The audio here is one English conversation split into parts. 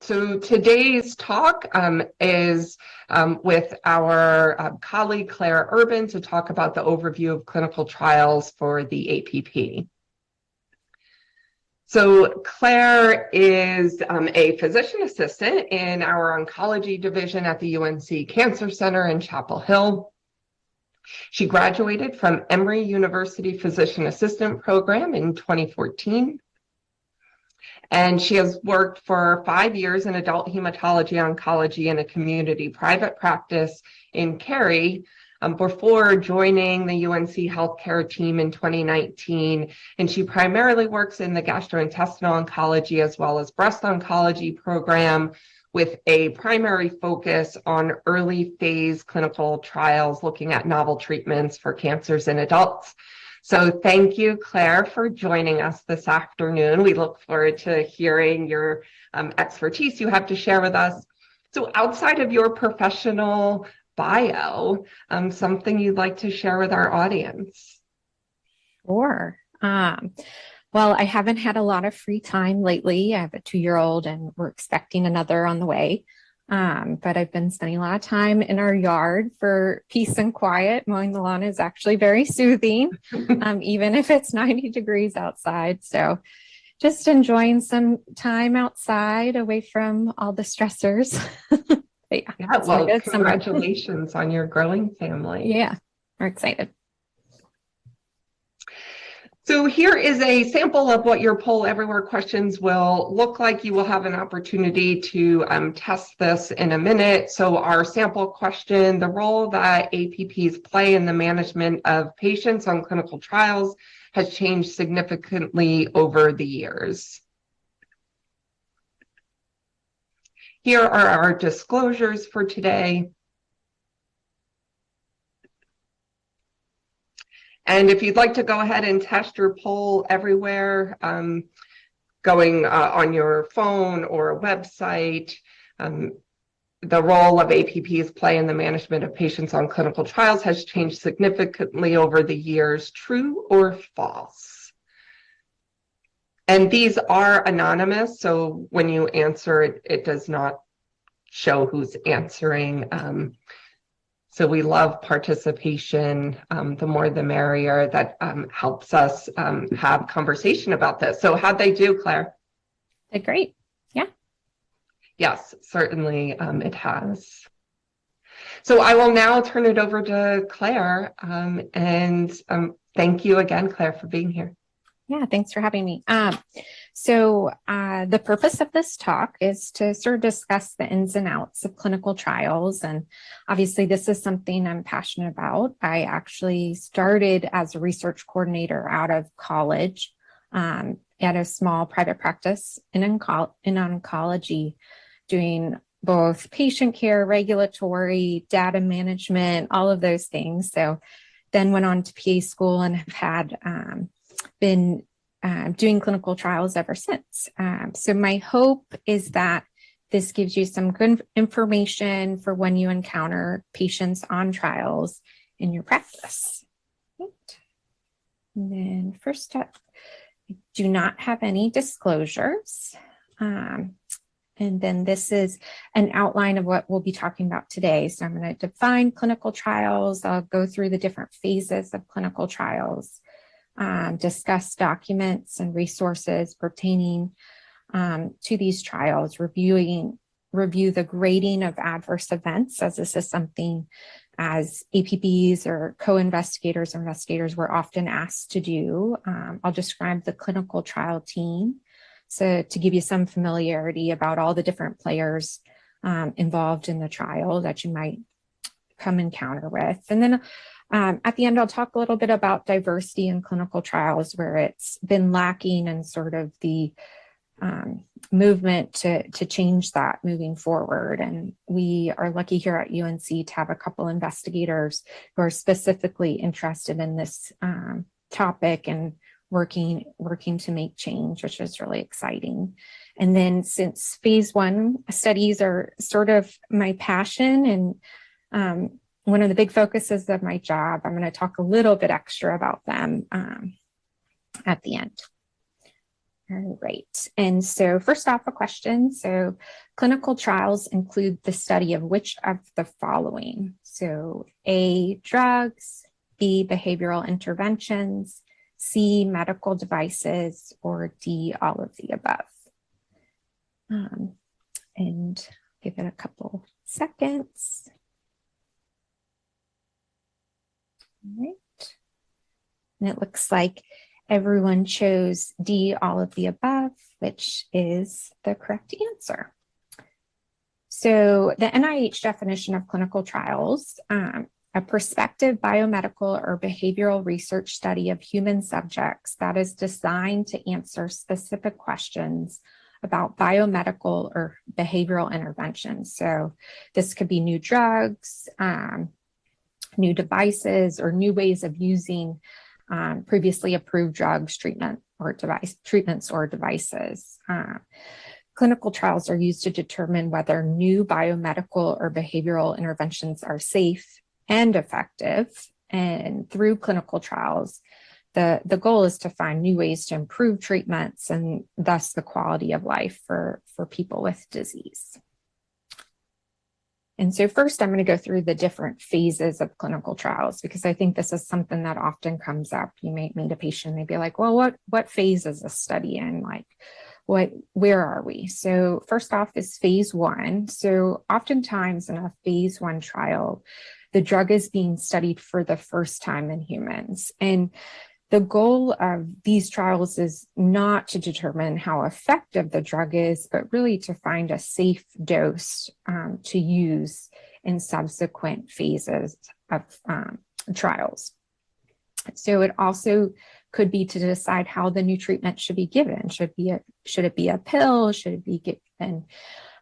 So today's talk is with our colleague Claire Urban to talk about the overview of clinical trials for the APP. So Claire is a physician assistant in our oncology division at the UNC Cancer Center in Chapel Hill. She graduated from Emory University Physician Assistant Program in 2014. And she has worked for 5 years in adult hematology oncology in a community private practice in Cary before joining the UNC healthcare team in 2019. And she primarily works in the gastrointestinal oncology as well as breast oncology program with a primary focus on early phase clinical trials looking at novel treatments for cancers in adults. So thank you, Claire, for joining us this afternoon. We look forward to hearing your expertise you have to share with us. So outside of your professional bio, something you'd like to share with our audience? Sure. Well, I haven't had a lot of free time lately. I have a 2-year-old and we're expecting another on the way. But I've been spending a lot of time in our yard for peace and quiet. Mowing the lawn is actually very soothing, even if it's 90 degrees outside. So just enjoying some time outside away from all the stressors. Well, congratulations on your growing family. Yeah, we're excited. So here is a sample of what your Poll Everywhere questions will look like. You will have an opportunity to test this in a minute. So our sample question: the role that APPs play in the management of patients on clinical trials has changed significantly over the years. Here are our disclosures for today. And if you'd like to go ahead and test your Poll Everywhere, going on your phone or a website, the role of APPs play in the management of patients on clinical trials has changed significantly over the years. True or false? And these are anonymous, so when you answer it, it does not show who's answering. So we love participation. The more the merrier. That helps us have conversation about this. So how'd they do, Claire? Did great. Yeah. Yes, certainly it has. So I will now turn it over to Claire. And thank you again, Claire, for being here. Yeah, thanks for having me. So the purpose of this talk is to sort of discuss the ins and outs of clinical trials. And obviously, this is something I'm passionate about. I actually started as a research coordinator out of college at a small private practice in oncology, doing both patient care, regulatory, data management, all of those things. So then went on to PA school and have had been doing clinical trials ever since. So my hope is that this gives you some good information for when you encounter patients on trials in your practice. Right. And then first up, I do not have any disclosures. And then this is an outline of what we'll be talking about today. So I'm going to define clinical trials. I'll go through the different phases of clinical trials. Discuss documents and resources pertaining to these trials, review the grading of adverse events, as this is something as APPs or co-investigators or investigators were often asked to do. I'll describe the clinical trial team, so to give you some familiarity about all the different players involved in the trial that you might come encounter with. And then at the end, I'll talk a little bit about diversity in clinical trials, where it's been lacking, and sort of the movement to change that moving forward. And we are lucky here at UNC to have a couple investigators who are specifically interested in this topic and working to make change, which is really exciting. And then since phase 1 studies are sort of my passion and one of the big focuses of my job, I'm going to talk a little bit extra about them at the end. All right. And so first off, a question. So clinical trials include the study of which of the following? So A, drugs, B, behavioral interventions, C, medical devices, or D, all of the above. And give it a couple seconds. All right. And it looks like everyone chose D, all of the above, which is the correct answer. So the NIH definition of clinical trials, a prospective biomedical or behavioral research study of human subjects that is designed to answer specific questions about biomedical or behavioral interventions. So this could be new drugs, new devices, or new ways of using previously approved drugs, treatments, or devices. Clinical trials are used to determine whether new biomedical or behavioral interventions are safe and effective. And through clinical trials, the goal is to find new ways to improve treatments and thus the quality of life for people with disease. And so first, I'm going to go through the different phases of clinical trials, because I think this is something that often comes up. You may meet a patient, they'd be like, well, what phase is this study in? Like, where are we? So first off is phase 1. So oftentimes in a phase 1 trial, the drug is being studied for the first time in humans. And the goal of these trials is not to determine how effective the drug is, but really to find a safe dose to use in subsequent phases of trials. So it also could be to decide how the new treatment should be given. Should it be a pill? Should it be given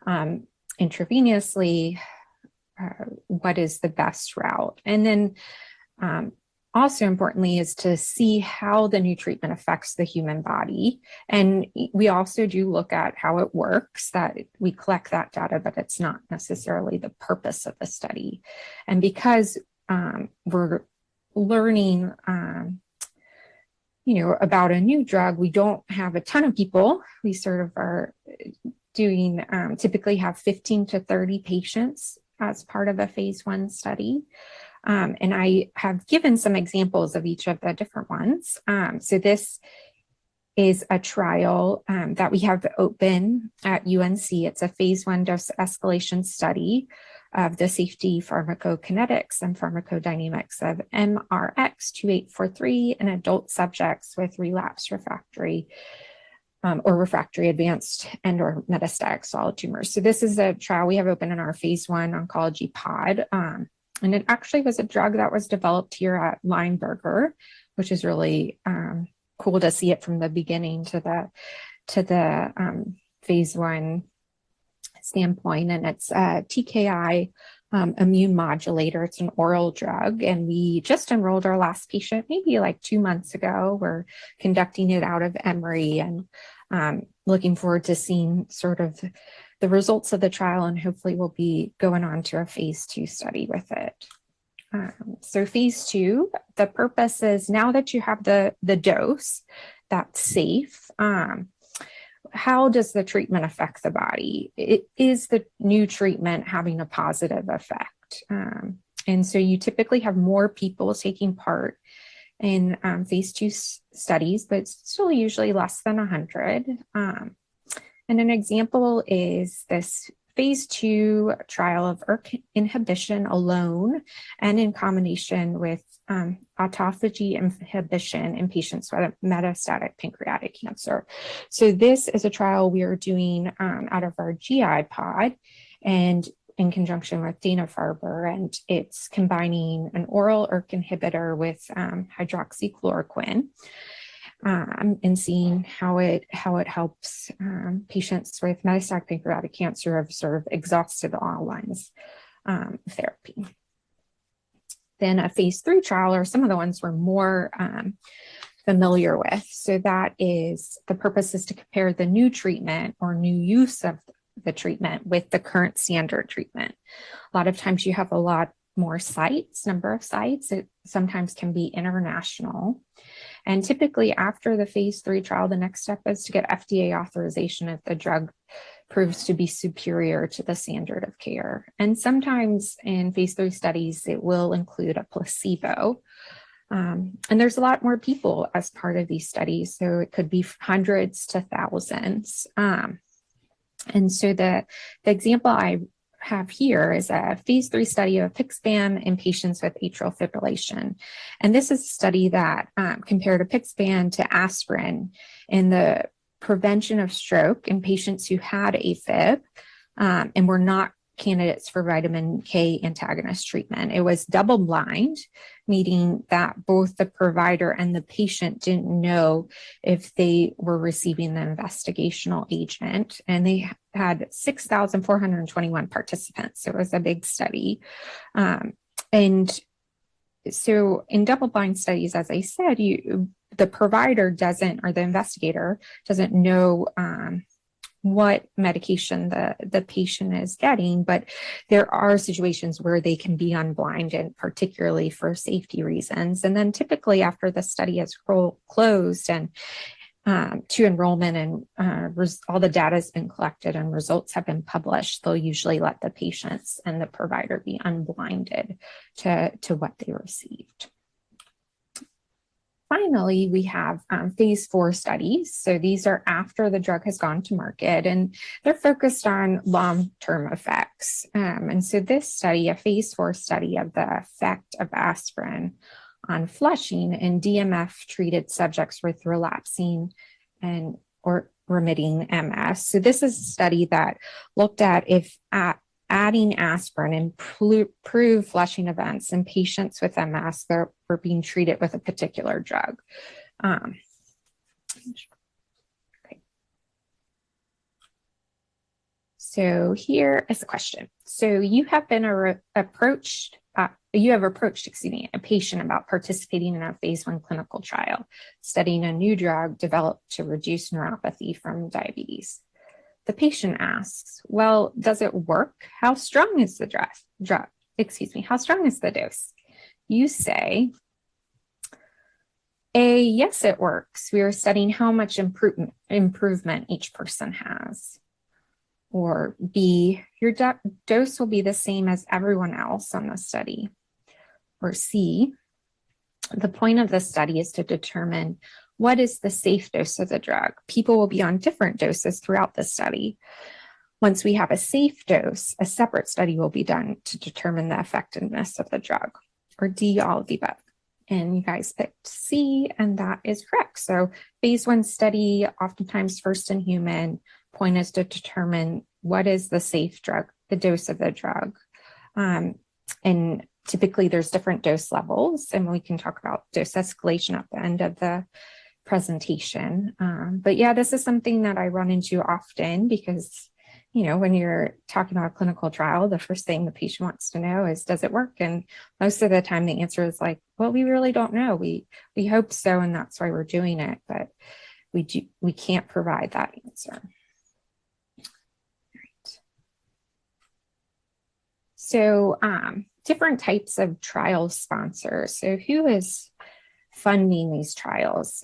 intravenously? What is the best route? And then also importantly is to see how the new treatment affects the human body. And we also do look at how it works, that we collect that data, but it's not necessarily the purpose of the study. And because we're learning, about a new drug, we don't have a ton of people. We sort of are doing, typically have 15 to 30 patients as part of a phase 1 study. And I have given some examples of each of the different ones. So this is a trial that we have open at UNC. It's a phase 1 dose escalation study of the safety, pharmacokinetics, and pharmacodynamics of MRX-2843 in adult subjects with relapsed refractory or refractory advanced and or metastatic solid tumors. So this is a trial we have open in our phase 1 oncology pod. And it actually was a drug that was developed here at Lineberger, which is really cool to see it from the beginning to the phase 1 standpoint. And it's a TKI immune modulator. It's an oral drug. And we just enrolled our last patient maybe like 2 months ago. We're conducting it out of Emory and looking forward to seeing sort of the results of the trial, and hopefully we'll be going on to a phase 2 study with it. So phase 2, the purpose is now that you have the dose that's safe, how does the treatment affect the body? Is the new treatment having a positive effect? And so you typically have more people taking part in phase 2 studies, but it's still usually less than 100. And an example is this phase 2 trial of ERK inhibition alone and in combination with autophagy inhibition in patients with metastatic pancreatic cancer. So this is a trial we are doing out of our GI pod and in conjunction with Dana-Farber, and it's combining an oral ERK inhibitor with hydroxychloroquine. And seeing how it helps patients with metastatic pancreatic cancer have sort of exhausted all lines of therapy. Then a phase 3 trial are some of the ones we're more familiar with. So that is, the purpose is to compare the new treatment or new use of the treatment with the current standard treatment. A lot of times you have a lot more sites, number of sites. It sometimes can be international. And typically after the phase 3 trial, the next step is to get FDA authorization if the drug proves to be superior to the standard of care. And sometimes in phase 3 studies, it will include a placebo. And there's a lot more people as part of these studies, so it could be hundreds to thousands. And so the example I have here is a phase 3 study of Pixban in patients with atrial fibrillation. And this is a study that compared Pixban to aspirin in the prevention of stroke in patients who had AFib and were not candidates for vitamin K antagonist treatment. It was double blind, meaning that both the provider and the patient didn't know if they were receiving the investigational agent. And they had 6,421 participants. So it was a big study. And so in double blind studies, as I said, the provider doesn't, or the investigator doesn't know what medication the patient is getting, but there are situations where they can be unblinded, particularly for safety reasons. And then typically after the study is closed and to enrollment and all the data has been collected and results have been published, they'll usually let the patients and the provider be unblinded to what they received. Finally, we have phase 4 studies. So these are after the drug has gone to market, and they're focused on long-term effects. And so this study, a phase 4 study of the effect of aspirin on flushing in DMF-treated subjects with relapsing or remitting MS. So this is a study that looked at if adding aspirin improved flushing events in patients with MS that were being treated with a particular drug. Okay. So here is the question. So you have been approached, a patient about participating in a phase 1 clinical trial, studying a new drug developed to reduce neuropathy from diabetes. The patient asks, well, does it work? How strong is the drug? How strong is the dose? You say, A, yes, it works. We are studying how much improvement each person has. Or B, your dose will be the same as everyone else on the study. Or C, the point of the study is to determine what is the safe dose of the drug. People will be on different doses throughout the study. Once we have a safe dose, a separate study will be done to determine the effectiveness of the drug. Or D, all of the above. And you guys picked C, and that is correct. So phase 1 study, oftentimes first in human, point is to determine what is the safe drug, the dose of the drug. And typically there's different dose levels, and we can talk about dose escalation at the end of the presentation. But yeah, this is something that I run into often because, when you're talking about a clinical trial, the first thing the patient wants to know is, does it work? And most of the time the answer is like, well, we really don't know. We hope so, and that's why we're doing it, but we can't provide that answer. Right. So different types of trial sponsors. So who is funding these trials?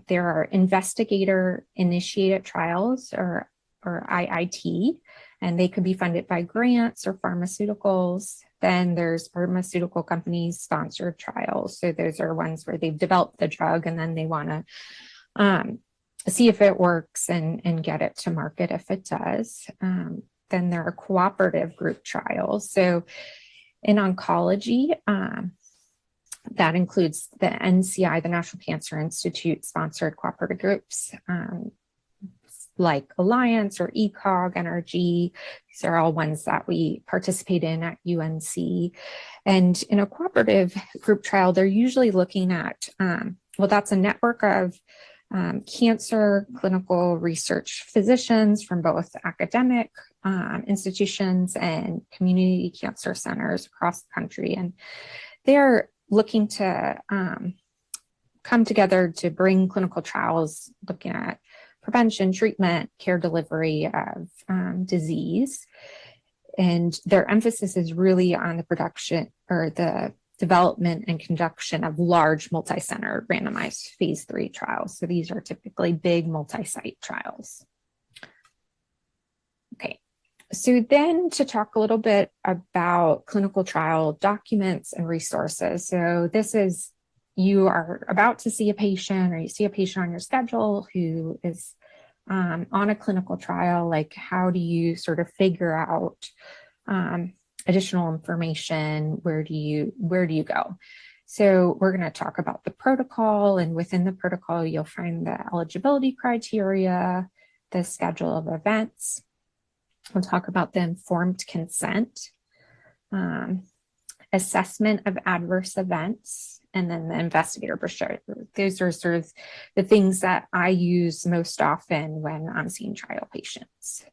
There are investigator-initiated trials, or IIT, and they could be funded by grants or pharmaceuticals. Then there's pharmaceutical companies sponsored trials. So those are ones where they've developed the drug and then they want to see if it works and get it to market if it does. Then there are cooperative group trials. So in oncology, that includes the NCI, the National Cancer Institute sponsored cooperative groups, like Alliance or ECOG, NRG. These are all ones that we participate in at UNC. And in a cooperative group trial, they're usually looking at, that's a network of cancer clinical research physicians from both academic institutions and community cancer centers across the country. And they're looking to come together to bring clinical trials looking at prevention, treatment, care delivery of disease. And their emphasis is really on the production or the development and conduction of large multi-center randomized phase 3 trials. So these are typically big multi-site trials. Okay, so then to talk a little bit about clinical trial documents and resources. So this is, you are about to see a patient, or you see a patient on your schedule who is on a clinical trial. Like, how do you sort of figure out additional information? Where do you go? So we're going to talk about the protocol, and within the protocol, you'll find the eligibility criteria, the schedule of events. We'll talk about the informed consent, assessment of adverse events, and then the investigator brochure. Those are sort of the things that I use most often when I'm seeing trial patients.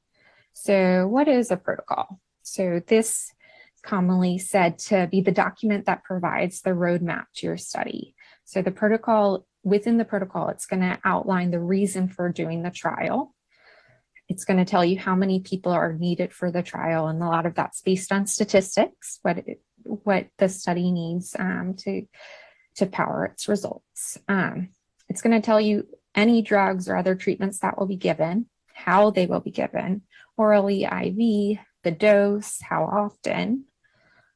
So what is a protocol? So this is commonly said to be the document that provides the roadmap to your study. So the protocol, within the protocol, it's going to outline the reason for doing the trial. It's going to tell you how many people are needed for the trial, and a lot of that's based on statistics, what the study needs to power its results. It's going to tell you any drugs or other treatments that will be given, how they will be given, orally, IV, the dose, how often,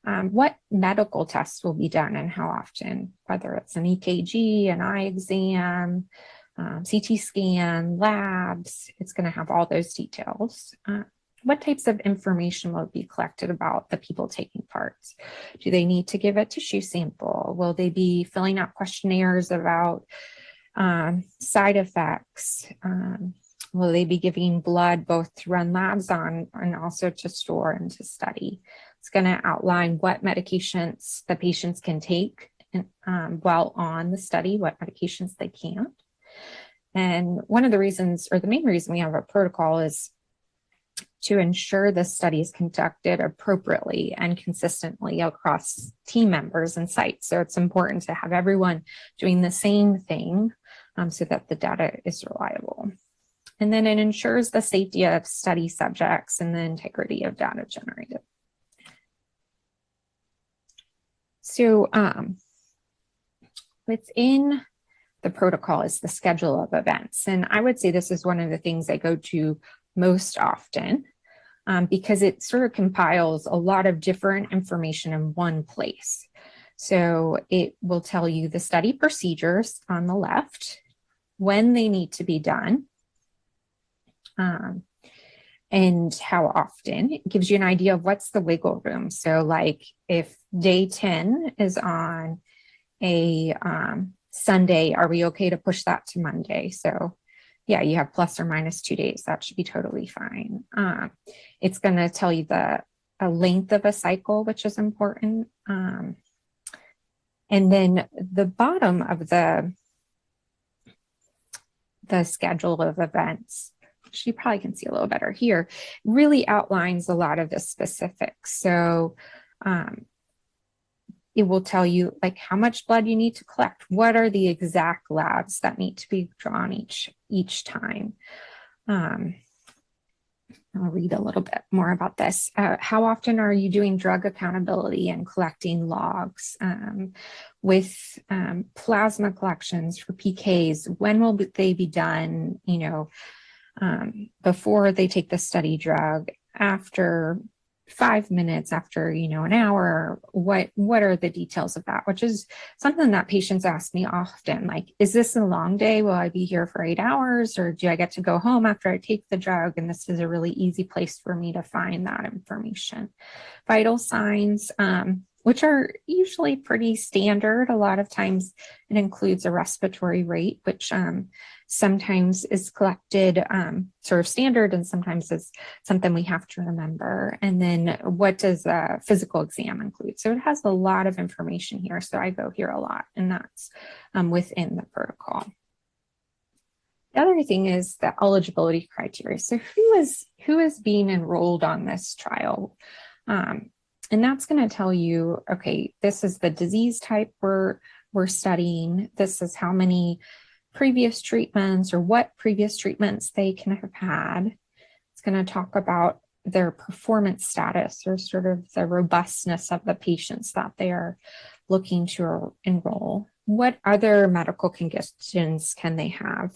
what medical tests will be done and how often, whether it's an EKG, an eye exam, CT scan, labs. It's going to have all those details. What types of information will be collected about the people taking part? Do they need to give a tissue sample? Will they be filling out questionnaires about side effects? Will they be giving blood both to run labs on and also to store and to study? It's going to outline what medications the patients can take while on the study, what medications they can't. And one of the reasons, or the main reason we have a protocol, is to ensure the study is conducted appropriately and consistently across team members and sites. So it's important to have everyone doing the same thing so that the data is reliable. And then it ensures the safety of study subjects and the integrity of data generated. So within the protocol is the schedule of events. And I would say this is one of the things I go to most often because it sort of compiles a lot of different information in one place. So it will tell you the study procedures on the left, when they need to be done, and how often. It gives you an idea of what's the wiggle room. So like if day 10 is on a Sunday, are we okay to push that to Monday? So yeah, you have plus or minus 2 days. That should be totally fine. It's going to tell you the length of a cycle, which is important. And then the bottom of the schedule of events, which you probably can see a little better here, really outlines a lot of the specifics. So it will tell you like how much blood you need to collect. What are the exact labs that need to be drawn each time? I'll read a little bit more about this. How often are you doing drug accountability and collecting logs? With plasma collections for PKs, when will they be done? Before they take the study drug, after 5 minutes, after an hour, what are the details of that? Which is something that patients ask me often, like, is this a long day? Will I be here for 8 hours, or do I get to go home after I take the drug? And this is a really easy place for me to find that information. Vital signs, which are usually pretty standard. A lot of times it includes a respiratory rate, which sometimes is collected sort of standard and sometimes is something we have to remember. And then what does a physical exam include? So it has a lot of information here. So I go here a lot, and that's within the protocol. The other thing is the eligibility criteria. So who is being enrolled on this trial? And that's going to tell you, okay, this is the disease type we're studying. This is how many previous treatments or what previous treatments they can have had. It's going to talk about their performance status or sort of the robustness of the patients that they are looking to enroll, what other medical conditions can they have?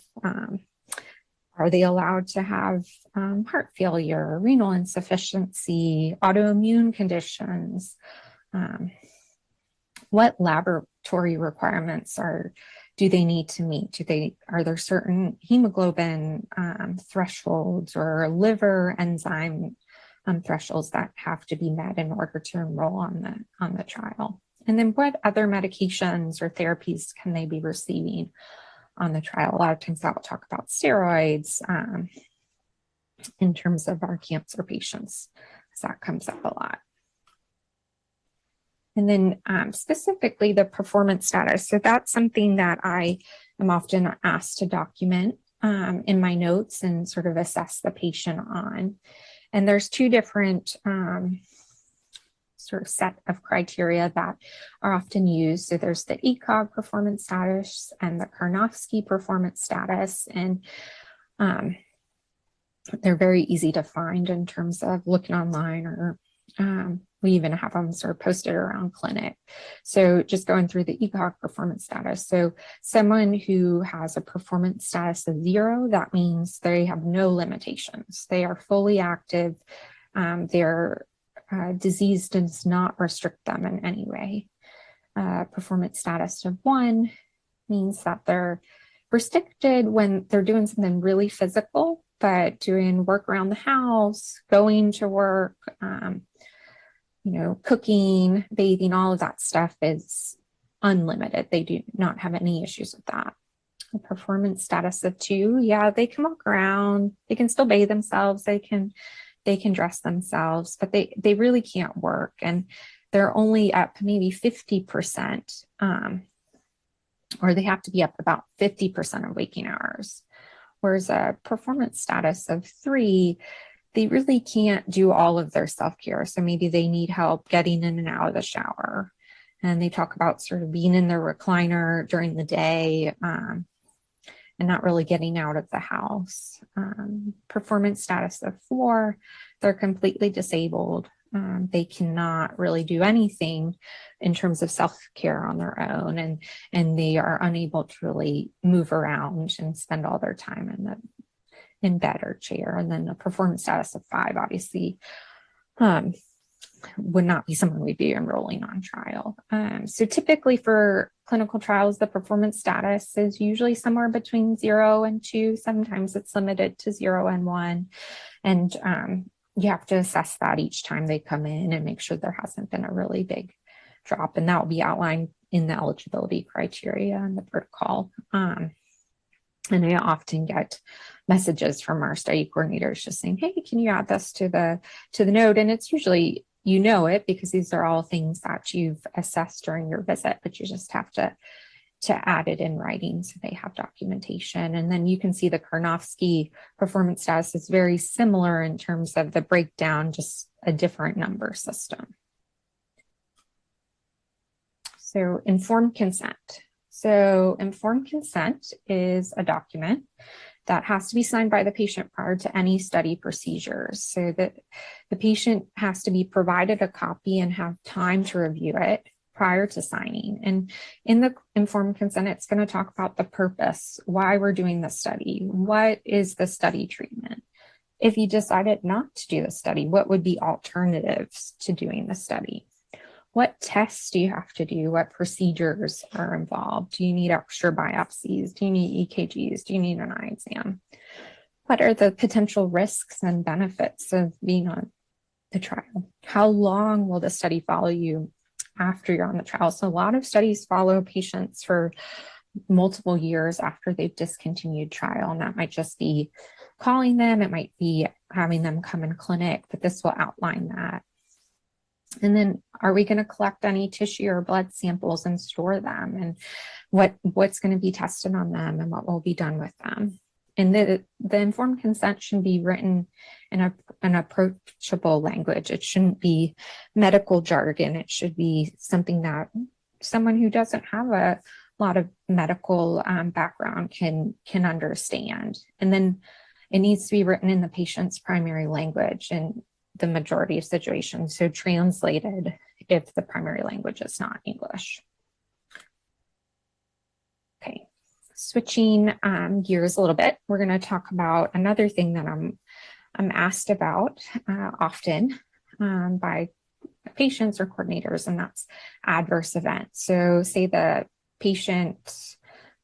Are they allowed to have heart failure, renal insufficiency, autoimmune conditions? What laboratory requirements do they need to meet? Are there certain hemoglobin thresholds or liver enzyme thresholds that have to be met in order to enroll on the trial? And then what other medications or therapies can they be receiving on the trial? A lot of times that will talk about steroids in terms of our cancer patients, because that comes up a lot. And then specifically the performance status. So that's something that I am often asked to document in my notes and sort of assess the patient on. And there's two different sort of set of criteria that are often used. So there's the ECOG performance status and the Karnofsky performance status. And they're very easy to find in terms of looking online, or we even have them sort of posted around clinic. So just going through the ECOG performance status. So someone who has a performance status of 0, that means they have no limitations. They are fully active. Their disease does not restrict them in any way. Performance status of 1 means that they're restricted when they're doing something really physical, but doing work around the house, going to work, cooking, bathing, all of that stuff is unlimited. They do not have any issues with that. A performance status of 2, yeah, they can walk around, they can still bathe themselves, they can dress themselves, but they really can't work. And they're only up maybe 50%, or they have to be up about 50% of waking hours. Whereas a performance status of 3, they really can't do all of their self-care. So maybe they need help getting in and out of the shower. And they talk about sort of being in their recliner during the day and not really getting out of the house. Performance status of 4, they're completely disabled. They cannot really do anything in terms of self-care on their own, and they are unable to really move around and spend all their time in bed or chair. And then a performance status of 5, obviously, would not be someone we'd be enrolling on trial. So typically for clinical trials, the performance status is usually somewhere between 0 and 2. Sometimes it's limited to 0 and 1. And you have to assess that each time they come in and make sure there hasn't been a really big drop. And that will be outlined in the eligibility criteria and the protocol. And I often get messages from our study coordinators just saying, hey, can you add this to the note? And it's usually, it because these are all things that you've assessed during your visit, but you just have to add it in writing so they have documentation. And then you can see the Karnofsky performance status is very similar in terms of the breakdown, just a different number system. So informed consent. So informed consent is a document that has to be signed by the patient prior to any study procedures, so that the patient has to be provided a copy and have time to review it prior to signing. And in the informed consent, it's going to talk about the purpose, why we're doing the study, what is the study treatment. If you decided not to do the study, what would be alternatives to doing the study? What tests do you have to do? What procedures are involved? Do you need extra biopsies? Do you need EKGs? Do you need an eye exam? What are the potential risks and benefits of being on the trial? How long will the study follow you after you're on the trial? So a lot of studies follow patients for multiple years after they've discontinued trial. And that might just be calling them. It might be having them come in clinic, but this will outline that. And then, are we going to collect any tissue or blood samples and store them? And what's going to be tested on them and what will be done with them? And the informed consent should be written in an approachable language. It shouldn't be medical jargon. It should be something that someone who doesn't have a lot of medical background can understand. And then it needs to be written in the patient's primary language and the majority of situations, so translated if the primary language is not English. Okay, switching gears a little bit, we're going to talk about another thing that I'm asked about often by patients or coordinators, and that's adverse events. So say the patient's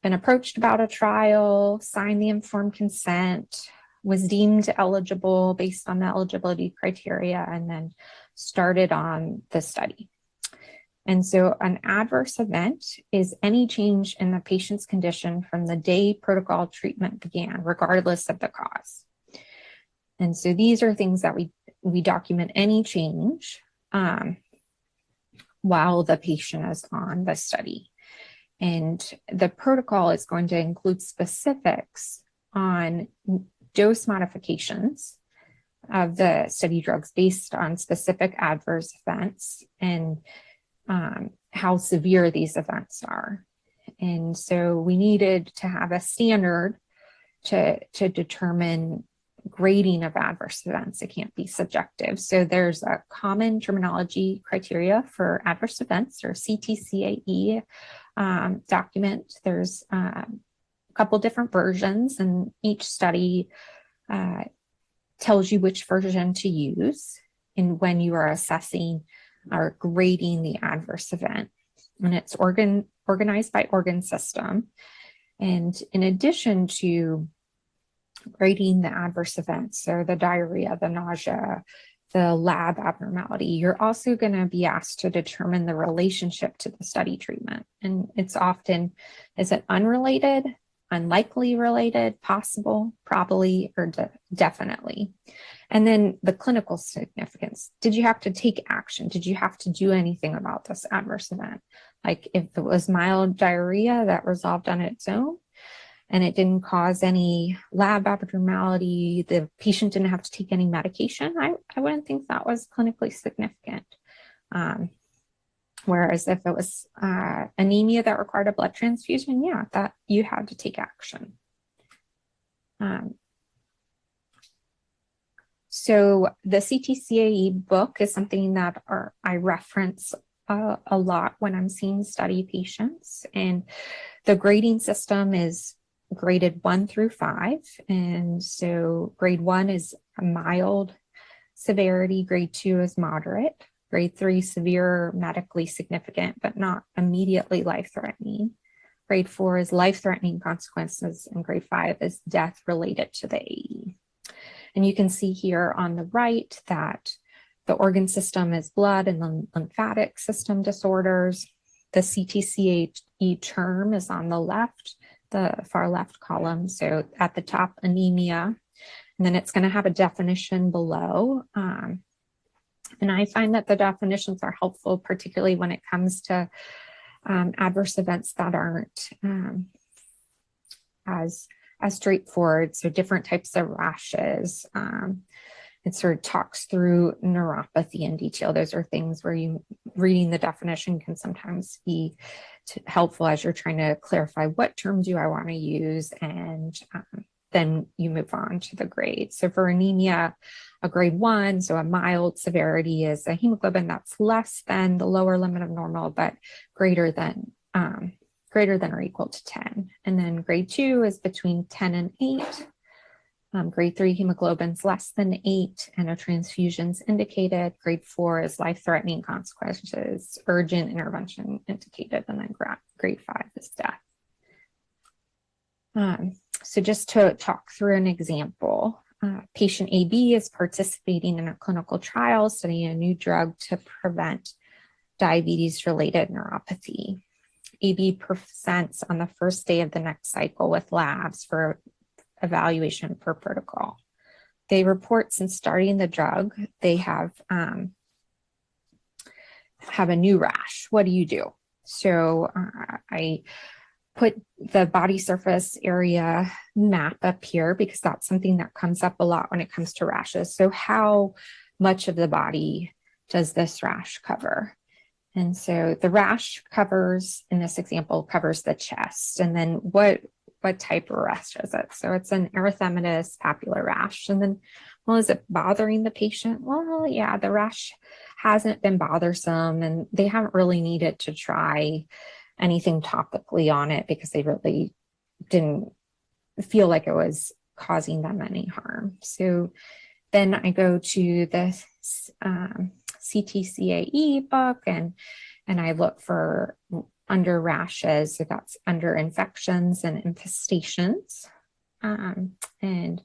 been approached about a trial, signed the informed consent, was deemed eligible based on the eligibility criteria, and then started on the study. And so an adverse event is any change in the patient's condition from the day protocol treatment began, regardless of the cause. And so these are things that we document any change while the patient is on the study. And the protocol is going to include specifics on dose modifications of the study drugs based on specific adverse events and how severe these events are. And so we needed to have a standard to determine grading of adverse events. It can't be subjective. So there's a common terminology criteria for adverse events, or CTCAE document. There's a couple different versions, and each study tells you which version to use and when you are assessing or grading the adverse event. And it's organized by organ system. And in addition to grading the adverse events, so the diarrhea, the nausea, the lab abnormality, you're also going to be asked to determine the relationship to the study treatment. And it's often, is it unrelated, unlikely related, possible, probably, or definitely? And then the clinical significance. Did you have to take action? Did you have to do anything about this adverse event? Like if it was mild diarrhea that resolved on its own, and it didn't cause any lab abnormality, the patient didn't have to take any medication, I wouldn't think that was clinically significant. Whereas if it was anemia that required a blood transfusion, yeah, that you had to take action. So the CTCAE book is something that I reference a lot when I'm seeing study patients, and the grading system is graded 1 through 5. And so grade 1 is a mild severity, grade 2 is moderate, grade 3 severe, medically significant, but not immediately life-threatening. Grade 4 is life-threatening consequences, and grade 5 is death related to the AE. And you can see here on the right that the organ system is blood and lymphatic system disorders. The CTCAE term is on the left, the far left column. So at the top, anemia, and then it's going to have a definition below. And I find that the definitions are helpful, particularly when it comes to adverse events that aren't as straightforward. So different types of rashes. It sort of talks through neuropathy in detail. Those are things where reading the definition can sometimes be helpful as you're trying to clarify what term do I want to use, and then you move on to the grade. So for anemia, a grade 1, so a mild severity, is a hemoglobin that's less than the lower limit of normal, but greater than or equal to 10. And then grade 2 is between 10 and 8. Grade 3 hemoglobin's less than 8 and a transfusion's indicated. Grade 4 is life-threatening consequences, urgent intervention indicated, and then grade 5 is death. So just to talk through an example, patient AB is participating in a clinical trial studying a new drug to prevent diabetes-related neuropathy. AB presents on the first day of the next cycle with labs for evaluation per protocol. They report since starting the drug, they have a new rash. What do you do? So I put the body surface area map up here because that's something that comes up a lot when it comes to rashes. So how much of the body does this rash cover? And so the rash covers, in this example, covers the chest. And then what type of rash is it? So it's an erythematous papular rash. And then, well, is it bothering the patient? Well, yeah, the rash hasn't been bothersome, and they haven't really needed to try anything topically on it because they really didn't feel like it was causing them any harm. So then I go to the CTCAE book and I look for under rashes, so that's under infections and infestations. And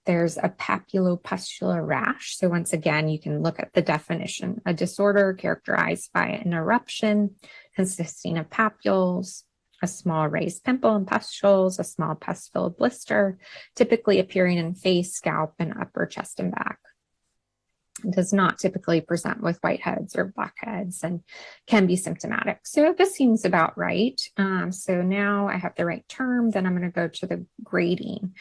there's a papulopustular rash. So once again, you can look at the definition: a disorder characterized by an eruption consisting of papules, a small raised pimple and pustules, a small pus-filled blister, typically appearing in face, scalp, and upper chest and back. It does not typically present with whiteheads or blackheads and can be symptomatic. So this seems about right. So now I have the right term, then I'm going to go to the grading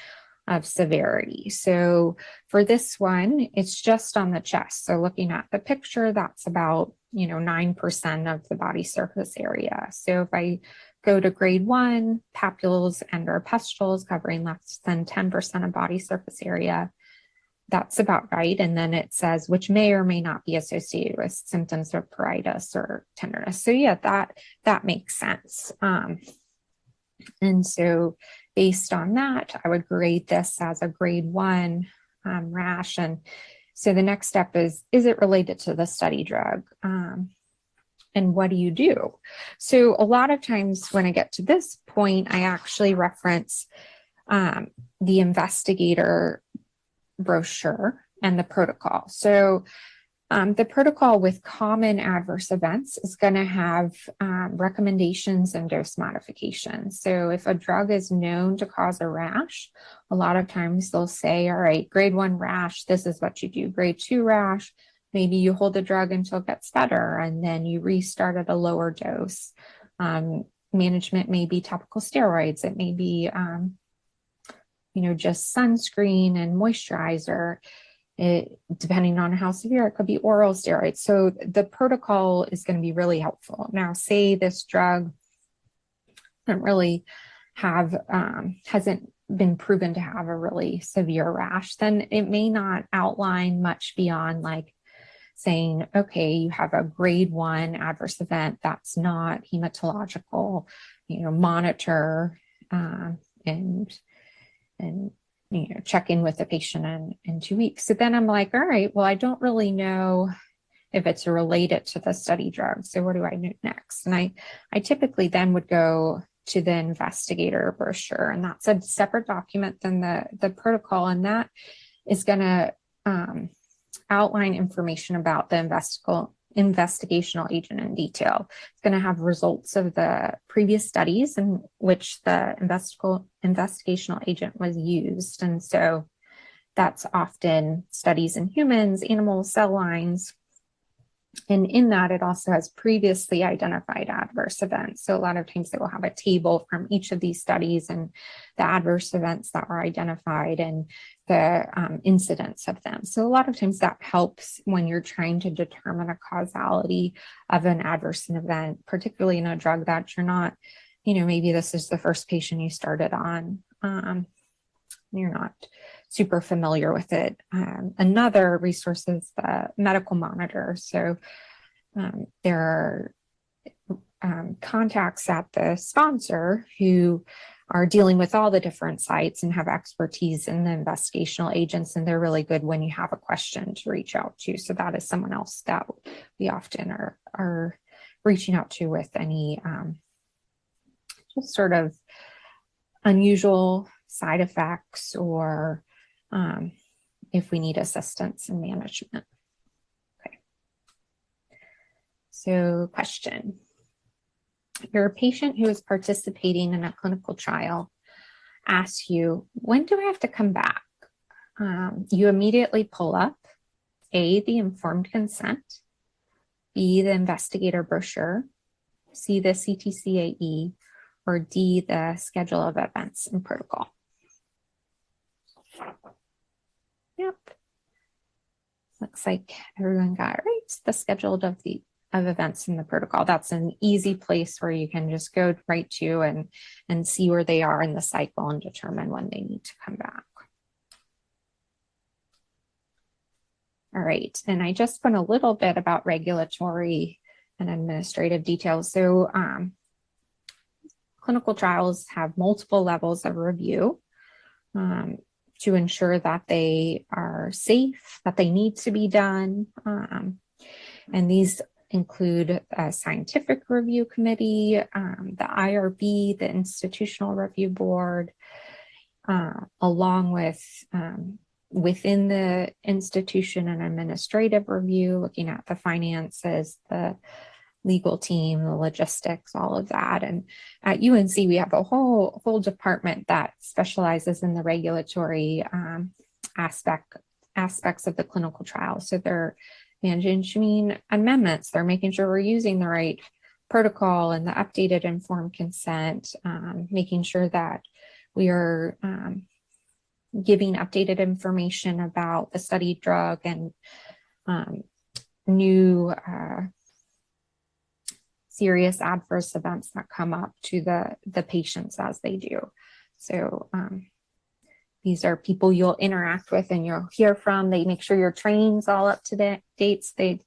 of severity. So for this one, it's just on the chest. So looking at the picture, that's about 9% of the body surface area. So if I go to grade 1, papules and or pustules covering less than 10% of body surface area, that's about right. And then it says, which may or may not be associated with symptoms of pruritus or tenderness. So yeah, that makes sense. And so based on that, I would grade this as a grade 1 rash. And so the next step is it related to the study drug? And what do you do? So a lot of times when I get to this point, I actually reference the investigator brochure and the protocol. So the protocol with common adverse events is going to have recommendations and dose modifications. So if a drug is known to cause a rash, a lot of times they'll say, all right, grade 1 rash, this is what you do. Grade 2 rash, maybe you hold the drug until it gets better and then you restart at a lower dose. Management may be topical steroids. It may be, just sunscreen and moisturizer. Depending on how severe, it could be oral steroids. So the protocol is going to be really helpful. Now, say this drug doesn't really have, hasn't been proven to have a really severe rash, then it may not outline much beyond like saying, okay, you have a grade 1 adverse event that's not hematological, monitor and check in with the patient in 2 weeks. So then I'm like, all right, well, I don't really know if it's related to the study drug. So what do I do next? And I typically then would go to the investigator brochure, and that's a separate document than the protocol. And that is going to outline information about the investigational agent in detail. It's going to have results of the previous studies in which the investigational agent was used. And so that's often studies in humans, animals, cell lines. And in that, it also has previously identified adverse events. So a lot of times they will have a table from each of these studies and the adverse events that were identified and the incidence of them. So a lot of times that helps when you're trying to determine a causality of an adverse event, particularly in a drug that you're not, maybe this is the first patient you started on. You're not super familiar with it. Another resource is the medical monitor. So there are contacts at the sponsor who are dealing with all the different sites and have expertise in the investigational agents, and they're really good when you have a question to reach out to. So that is someone else that we often are reaching out to with any just sort of unusual side effects or if we need assistance in management. Okay. So question. You're a patient who is participating in a clinical trial asks you, when do I have to come back? You immediately pull up A, the informed consent, B, the investigator brochure, C, the CTCAE, or D, the schedule of events and protocol. Yep. Looks like everyone got it right. The schedule of events in the protocol. That's an easy place where you can just go right to and see where they are in the cycle and determine when they need to come back. All right, and I just put a little bit about regulatory and administrative details. So clinical trials have multiple levels of review to ensure that they are safe, that they need to be done. And these include a scientific review committee, the IRB, the Institutional Review Board, along with within the institution and administrative review, looking at the finances, the legal team, the logistics, all of that. And at UNC, we have a whole department that specializes in the regulatory aspects of the clinical trial. So they're managing amendments, they're making sure we're using the right protocol and the updated informed consent, making sure that we are giving updated information about the study drug and new serious adverse events that come up to the patients as they do. So these are people you'll interact with and you'll hear from. They make sure your training's all up to dates. They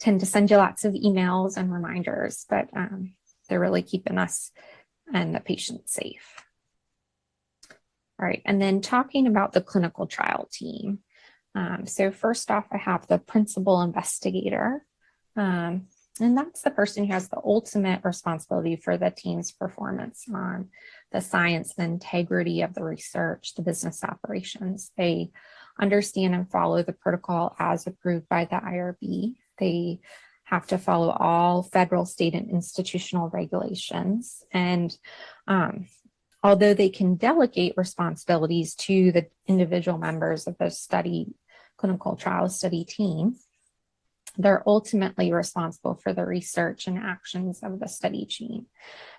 tend to send you lots of emails and reminders, but they're really keeping us and the patient safe. All right, and then talking about the clinical trial team. So first off, I have the principal investigator. And that's the person who has the ultimate responsibility for the team's performance on the science, the integrity of the research, the business operations. They understand and follow the protocol as approved by the IRB. They have to follow all federal, state, and institutional regulations. And although they can delegate responsibilities to the individual members of the clinical trial study team, they're ultimately responsible for the research and actions of the study team.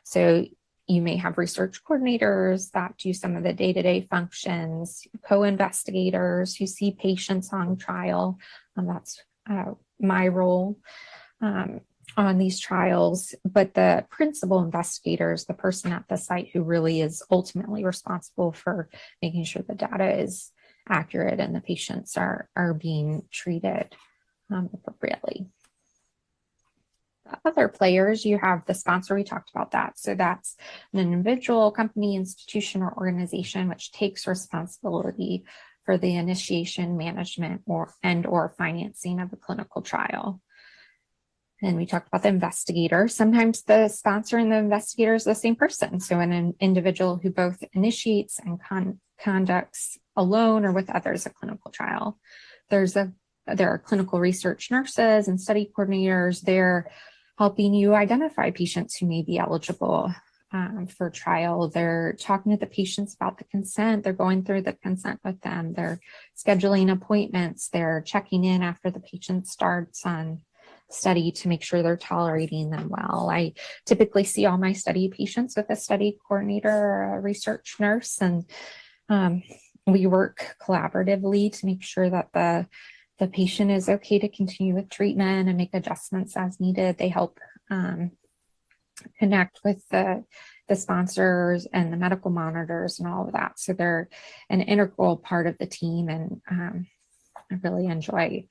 So you may have research coordinators that do some of the day-to-day functions, co-investigators who see patients on trial. That's my role on these trials. But the principal investigator is the person at the site who really is ultimately responsible for making sure the data is accurate and the patients are being treated appropriately. The other players, you have the sponsor, we talked about that. So that's an individual, company, institution, or organization which takes responsibility for the initiation, management, or financing of a clinical trial. And we talked about the investigator. Sometimes the sponsor and the investigator is the same person. So an individual who both initiates and conducts alone or with others a clinical trial. There are clinical research nurses and study coordinators. They're helping you identify patients who may be eligible for trial. They're talking to the patients about the consent. They're going through the consent with them. They're scheduling appointments. They're checking in after the patient starts on study to make sure they're tolerating them well. I typically see all my study patients with a study coordinator or a research nurse, and we work collaboratively to make sure that the patient is okay to continue with treatment and make adjustments as needed. They help connect with the sponsors and the medical monitors and all of that. So they're an integral part of the team, and I really enjoy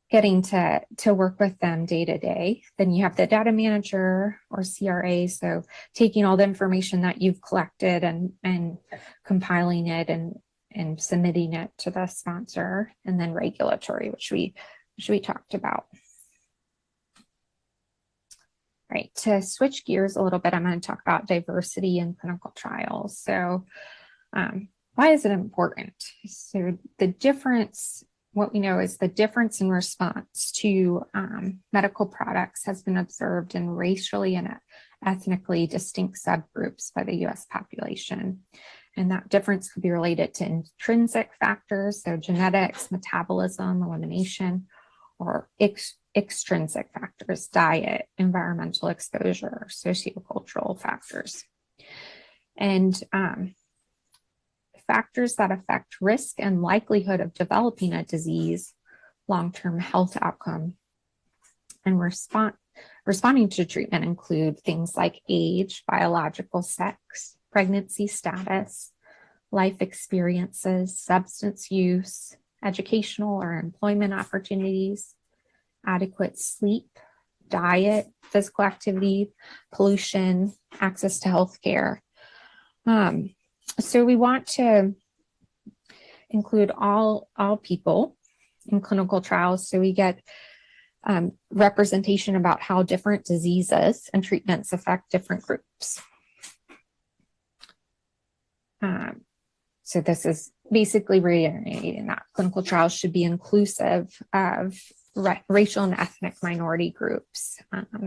getting to work with them day to day. Then you have the data manager or CRA. So taking all the information that you've collected and compiling it and submitting it to the sponsor, and then regulatory, which we talked about. Right, to switch gears a little bit, I'm going to talk about diversity in clinical trials. So why is it important? So what we know is the difference in response to medical products has been observed in racially and ethnically distinct subgroups by the US population. And that difference could be related to intrinsic factors, so genetics, metabolism, elimination, or extrinsic factors, diet, environmental exposure, sociocultural factors. And factors that affect risk and likelihood of developing a disease, long-term health outcome, and responding to treatment include things like age, biological sex, pregnancy status, life experiences, substance use, educational or employment opportunities, adequate sleep, diet, physical activity, pollution, access to healthcare. So we want to include all people in clinical trials, so we get representation about how different diseases and treatments affect different groups. So this is basically reiterating that clinical trials should be inclusive of racial and ethnic minority groups.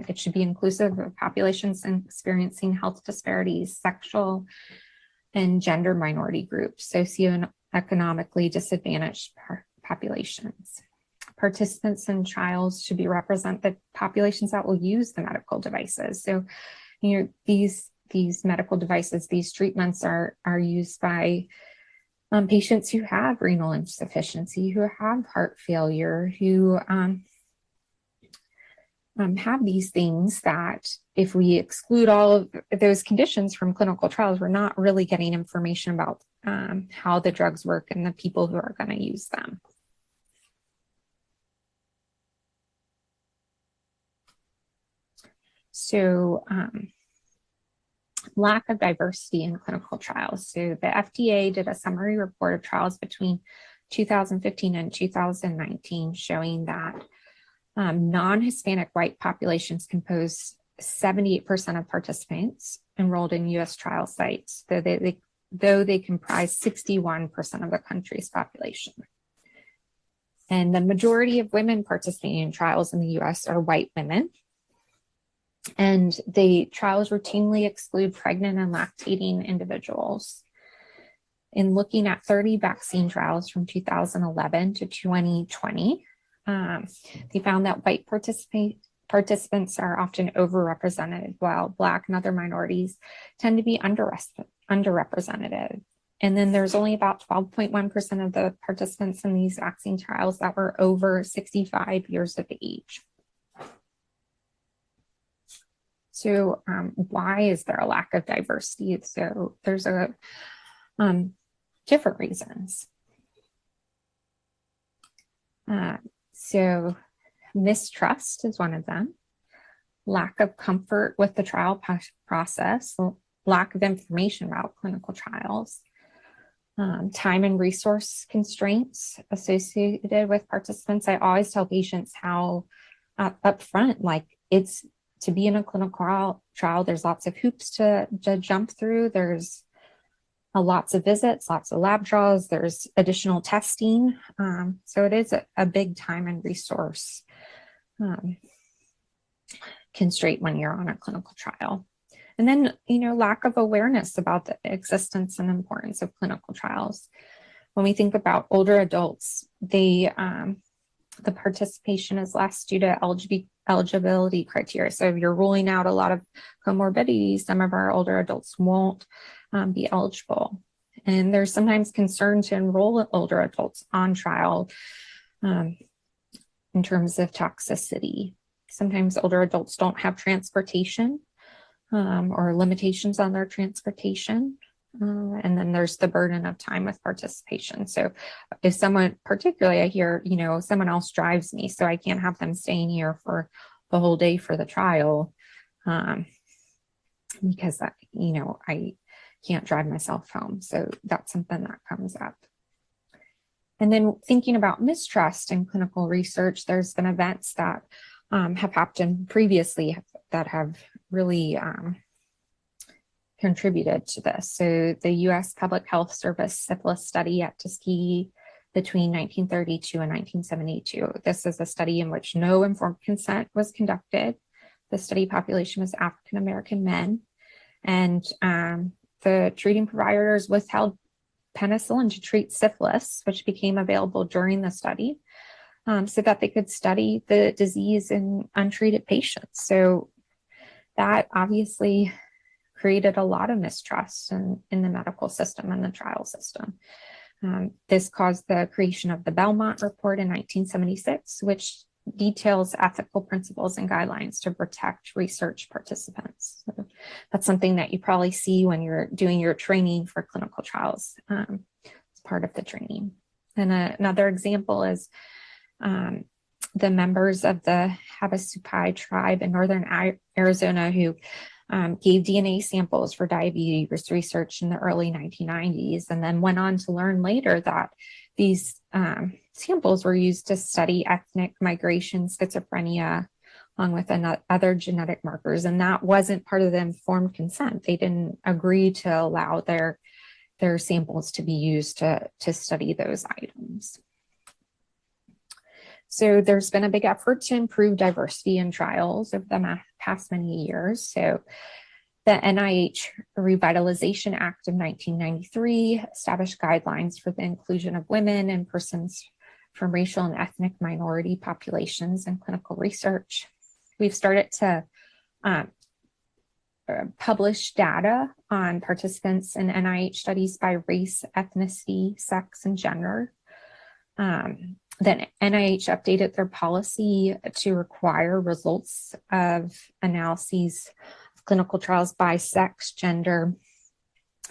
It should be inclusive of populations experiencing health disparities, sexual and gender minority groups, socioeconomically disadvantaged populations. Participants in trials should represent the populations that will use the medical devices. So, these medical devices, these treatments are used by patients who have renal insufficiency, who have heart failure, who have these things that if we exclude all of those conditions from clinical trials, we're not really getting information about how the drugs work and the people who are going to use them. So lack of diversity in clinical trials. So the FDA did a summary report of trials between 2015 and 2019 showing that non-Hispanic white populations compose 78% of participants enrolled in U.S. trial sites, though they comprise 61% of the country's population. And the majority of women participating in trials in the U.S. are white women. And the trials routinely exclude pregnant and lactating individuals. In looking at 30 vaccine trials from 2011 to 2020, they found that white participants are often overrepresented, while Black and other minorities tend to be underrepresented. And then there's only about 12.1% of the participants in these vaccine trials that were over 65 years of age. So why is there a lack of diversity? So there's different reasons. So mistrust is one of them. Lack of comfort with the trial process, lack of information about clinical trials, time and resource constraints associated with participants. I always tell patients how upfront, like it's to be in a clinical trial, there's lots of hoops to jump through. There's lots of visits, lots of lab draws, there's additional testing. So it is a big time and resource constraint when you're on a clinical trial. And then, lack of awareness about the existence and importance of clinical trials. When we think about older adults, the participation is less due to eligibility criteria. So if you're ruling out a lot of comorbidities, some of our older adults won't be eligible. And there's sometimes concern to enroll older adults on trial in terms of toxicity. Sometimes older adults don't have transportation or limitations on their transportation. And then there's the burden of time with participation. So if someone, particularly I hear, someone else drives me, so I can't have them staying here for the whole day for the trial because, I can't drive myself home. So that's something that comes up. And then thinking about mistrust in clinical research, there's been events that have happened previously that have really contributed to this. So the U.S. Public Health Service syphilis study at Tuskegee between 1932 and 1972. This is a study in which no informed consent was conducted. The study population was African American men, and the treating providers withheld penicillin to treat syphilis, which became available during the study, so that they could study the disease in untreated patients. So that obviously created a lot of mistrust in the medical system and the trial system. This caused the creation of the Belmont Report in 1976, which details ethical principles and guidelines to protect research participants. So that's something that you probably see when you're doing your training for clinical trials. It's part of the training. And another example is the members of the Havasupai tribe in northern Arizona who gave DNA samples for diabetes research in the early 1990s, and then went on to learn later that these samples were used to study ethnic migration, schizophrenia, along with other genetic markers. And that wasn't part of the informed consent. They didn't agree to allow their samples to be used to study those items. So there's been a big effort to improve diversity in trials over the past many years. So the NIH Revitalization Act of 1993 established guidelines for the inclusion of women and persons from racial and ethnic minority populations in clinical research. We've started to publish data on participants in NIH studies by race, ethnicity, sex, and gender. Then NIH updated their policy to require results of analyses of clinical trials by sex, gender,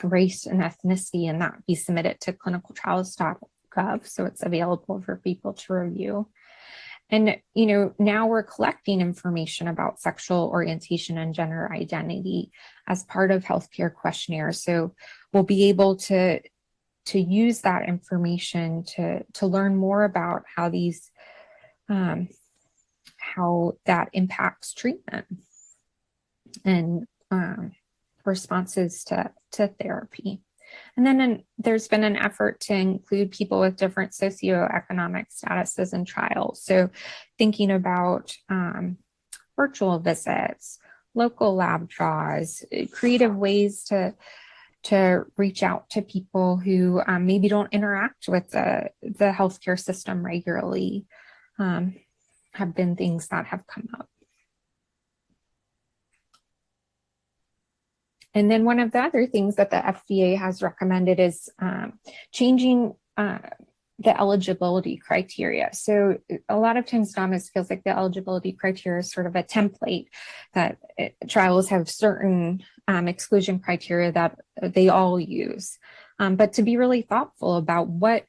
race, and ethnicity, and that be submitted to clinicaltrials.gov, so it's available for people to review. And, now we're collecting information about sexual orientation and gender identity as part of healthcare questionnaires. So we'll be able to use that information to learn more about how how that impacts treatment and responses to therapy. And then there's been an effort to include people with different socioeconomic statuses in trials. So thinking about virtual visits, local lab draws, creative ways to reach out to people who maybe don't interact with the healthcare system regularly, have been things that have come up. And then one of the other things that the FDA has recommended is changing the eligibility criteria. So a lot of times, Thomas, feels like the eligibility criteria is sort of a template that trials have certain exclusion criteria that they all use. But to be really thoughtful about what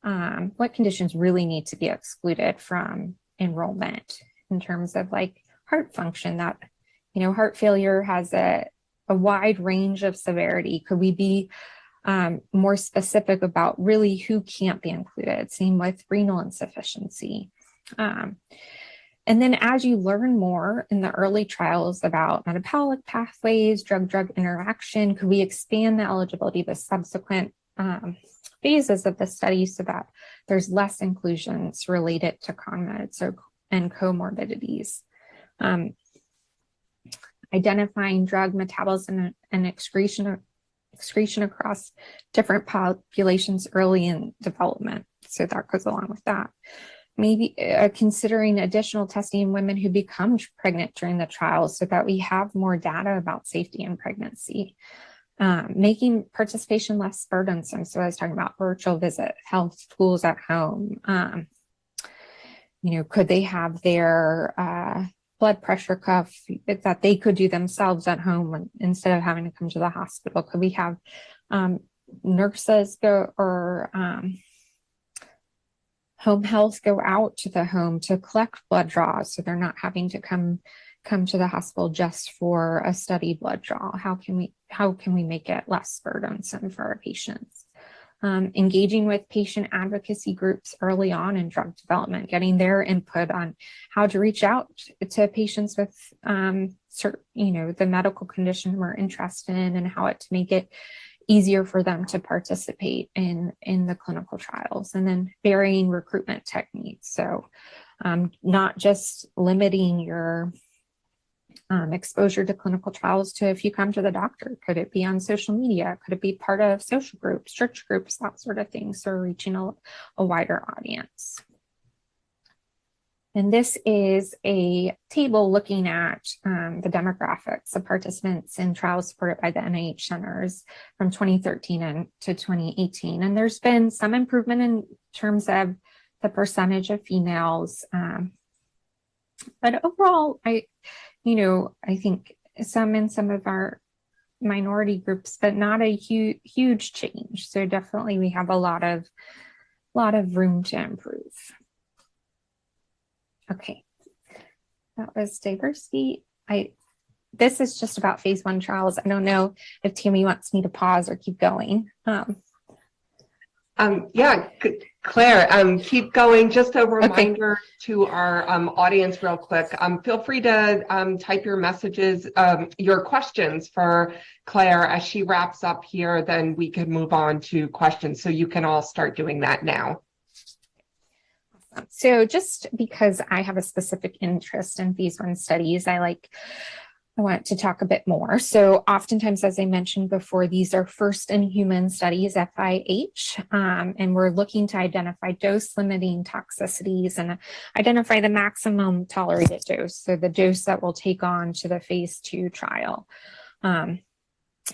conditions really need to be excluded from enrollment in terms of like heart function, that heart failure has a wide range of severity. Could we be more specific about really who can't be included? Same with renal insufficiency. And then as you learn more in the early trials about metabolic pathways, drug-drug interaction, could we expand the eligibility to subsequent phases of the study so that there's less inclusions related to conmeds and comorbidities? Identifying drug metabolism and excretion across different populations early in development. So that goes along with that. Maybe considering additional testing in women who become pregnant during the trial so that we have more data about safety in pregnancy. Making participation less burdensome. So I was talking about virtual visit, health tools at home. Could they have their blood pressure cuff that they could do themselves at home instead of having to come to the hospital? Could we have nurses go or home health go out to the home to collect blood draws so they're not having to come to the hospital just for a study blood draw? How can we make it less burdensome for our patients? Engaging with patient advocacy groups early on in drug development, getting their input on how to reach out to patients with the medical condition we're interested in, and how to make it easier for them to participate in the clinical trials. And then varying recruitment techniques. So not just limiting your exposure to clinical trials to if you come to the doctor. Could it be on social media? Could it be part of social groups, church groups, that sort of thing? So reaching a wider audience. And this is a table looking at the demographics of participants in trials supported by the NIH centers from 2013 to 2018. And there's been some improvement in terms of the percentage of females. But overall, I think some of our minority groups, but not a huge change. So definitely we have a lot of room to improve. Okay, that was diversity. This is just about phase 1 trials. I don't know if Tammy wants me to pause or keep going. Yeah, Claire, keep going. Just a reminder Okay. to our audience real quick. Feel free to type your messages, your questions for Claire as she wraps up here, then we can move on to questions. So you can all start doing that now. So just because I have a specific interest in phase 1 studies, I want to talk a bit more. So oftentimes, as I mentioned before, these are first in human studies, FIH, and we're looking to identify dose limiting toxicities and identify the maximum tolerated dose. So the dose that we'll take on to the phase 2 trial. And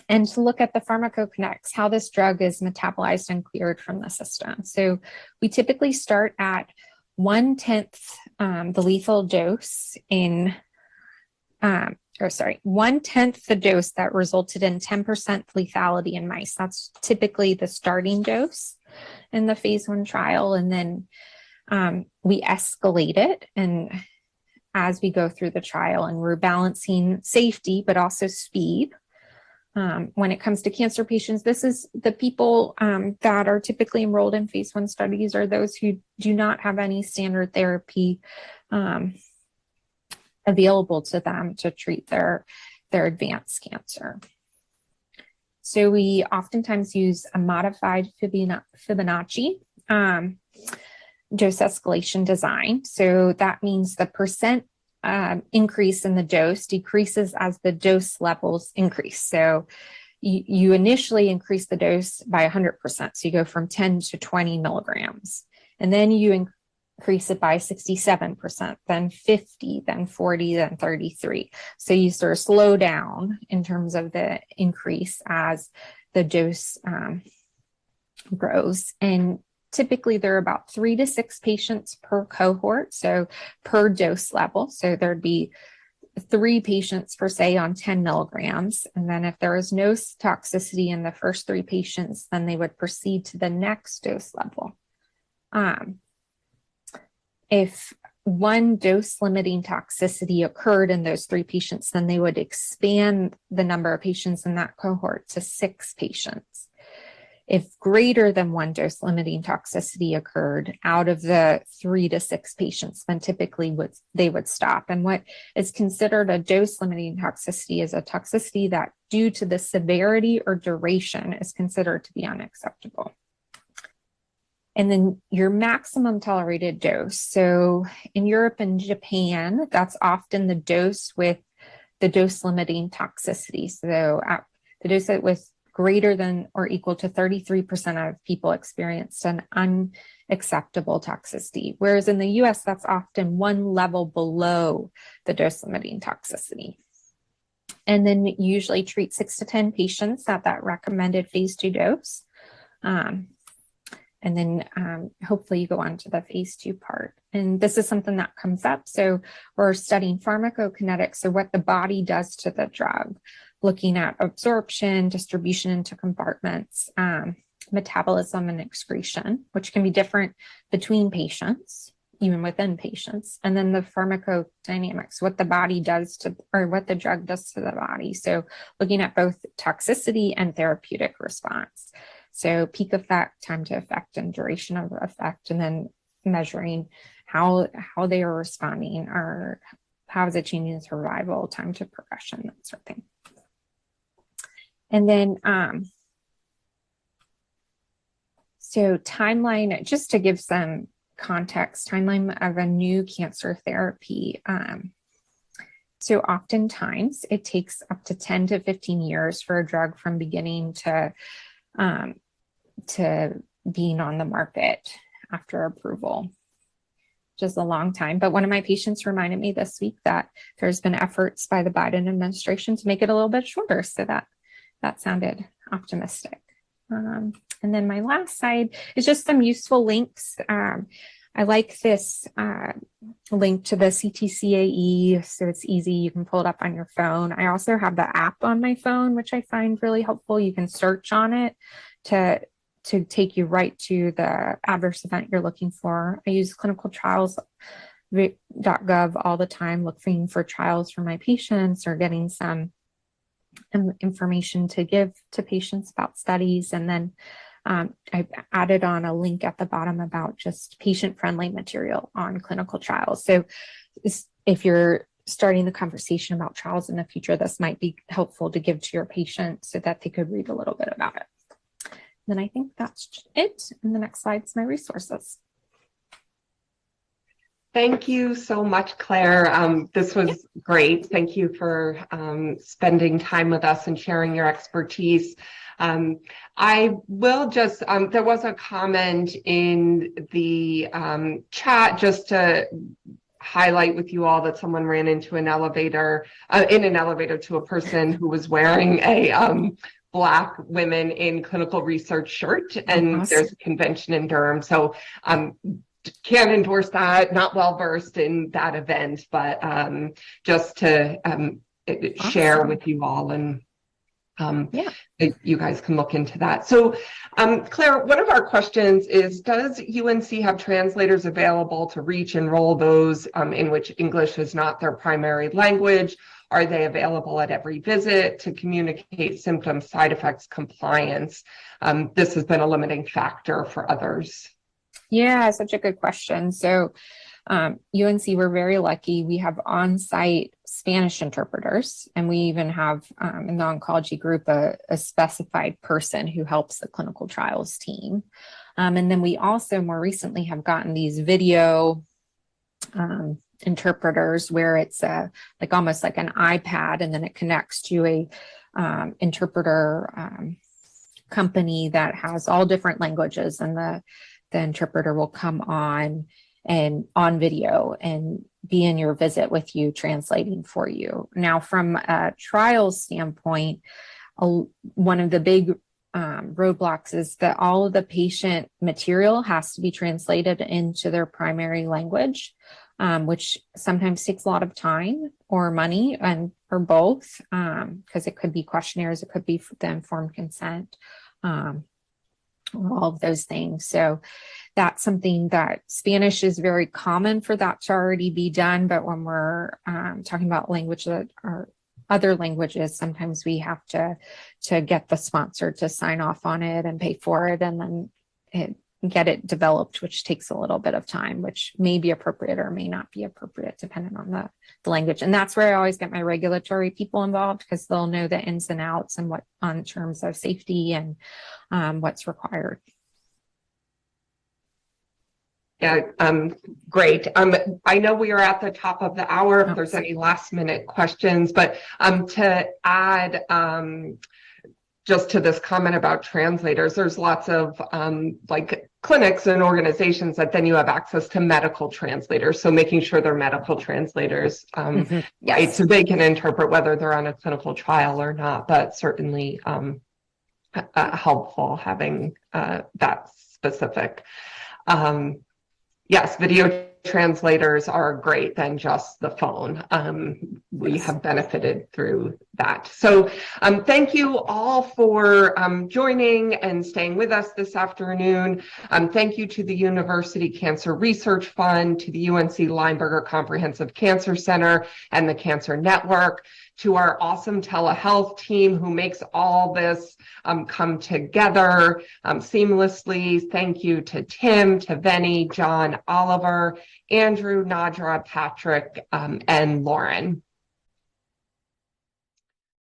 to look at the pharmacokinetics, how this drug is metabolized and cleared from the system. So we typically start at 1/10 the lethal dose in 1/10 the dose that resulted in 10% lethality in mice. That's typically the starting dose in the phase 1 trial. And then we escalate it and as we go through the trial, and we're balancing safety, but also speed. When it comes to cancer patients, this is the people that are typically enrolled in phase 1 studies are those who do not have any standard therapy available to them to treat their advanced cancer. So we oftentimes use a modified Fibonacci dose escalation design. So that means the percent increase in the dose decreases as the dose levels increase. So you initially increase the dose by 100%. So you go from 10 to 20 milligrams, and then you increase it by 67%, then 50, then 40, then 33. So you sort of slow down in terms of the increase as the dose grows. And typically there are about 3 to 6 patients per cohort, so per dose level. So there'd be 3 patients per se on 10 milligrams. And then if there is no toxicity in the first 3 patients, then they would proceed to the next dose level. If one dose limiting toxicity occurred in those 3 patients, then they would expand the number of patients in that cohort to 6 patients. If greater than one dose limiting toxicity occurred out of the 3 to 6 patients, then typically they would stop. And what is considered a dose limiting toxicity is a toxicity that due to the severity or duration is considered to be unacceptable. And then your maximum tolerated dose. So in Europe and Japan, that's often the dose with the dose limiting toxicity. So the dose that with greater than or equal to 33% of people experienced an unacceptable toxicity. Whereas in the US, that's often one level below the dose limiting toxicity. And then usually treat 6 to 10 patients at that recommended phase 2 dose. And then hopefully you go on to the phase 2 part. And this is something that comes up. So we're studying pharmacokinetics, so what the body does to the drug, looking at absorption, distribution into compartments, metabolism and excretion, which can be different between patients, even within patients. And then the pharmacodynamics, what the body does to, or what the drug does to the body. So looking at both toxicity and therapeutic response. So peak effect, time to effect, and duration of effect, and then measuring how they are responding, or how is it changing survival, time to progression, that sort of thing. And then, so timeline, just to give some context, timeline of a new cancer therapy. So oftentimes it takes up to 10 to 15 years for a drug from beginning to being on the market after approval, which is a long time. But one of my patients reminded me this week that there's been efforts by the Biden administration to make it a little bit shorter. So that sounded optimistic. And then my last slide is just some useful links. I like this link to the CTCAE, so it's easy. You can pull it up on your phone. I also have the app on my phone, which I find really helpful. You can search on it to take you right to the adverse event you're looking for. I use clinicaltrials.gov all the time, looking for trials for my patients or getting some information to give to patients about studies. And then I've added on a link at the bottom about just patient-friendly material on clinical trials. So if you're starting the conversation about trials in the future, this might be helpful to give to your patient so that they could read a little bit about it. Then I think that's it. And the next slide is my resources. Thank you so much, Claire. This was great. Thank you for spending time with us and sharing your expertise. I will just, there was a comment in the chat just to highlight with you all that someone ran into an elevator, to a person who was wearing a Black women in clinical research shirt, and awesome. There's a convention in Durham. So can't endorse that, not well versed in that event, but just to share with you all, and you guys can look into that. So Claire, one of our questions is, does UNC have translators available to reach enroll those in which English is not their primary language? Are they available at every visit to communicate symptoms, side effects, compliance? This has been a limiting factor for others. Yeah, such a good question. So UNC, we're very lucky. We have on-site Spanish interpreters, and we even have in the oncology group a specified person who helps the clinical trials team. And then we also more recently have gotten these video interpreters where it's like almost like an iPad, and then it connects to a interpreter company that has all different languages, and the interpreter will come on video and be in your visit with you, translating for you. Now, from a trial standpoint, one of the big roadblocks is that all of the patient material has to be translated into their primary language, which sometimes takes a lot of time or money, or both, because it could be questionnaires, it could be the informed consent, all of those things. So that's something that Spanish is very common for that to already be done. But when we're talking about language that are other languages, sometimes we have to get the sponsor to sign off on it and pay for it, and then get it developed, which takes a little bit of time, which may be appropriate or may not be appropriate depending on the language. And that's where I always get my regulatory people involved, because they'll know the ins and outs and what on terms of safety and what's required. Yeah, great. I know we are at the top of the hour if there's any last minute questions, but to add just to this comment about translators, there's lots of like clinics and organizations that then you have access to medical translators. So making sure they're medical translators, right? So they can interpret whether they're on a clinical trial or not, but certainly helpful having that specific. Yes, video translators are great than just the phone. We have benefited through that. So thank you all for joining and staying with us this afternoon. Thank you to the University Cancer Research Fund, to the UNC Lineberger Comprehensive Cancer Center and the Cancer Network, to our awesome telehealth team who makes all this come together seamlessly. Thank you to Tim, to Venny, John, Oliver, Andrew, Nadra, Patrick, and Lauren.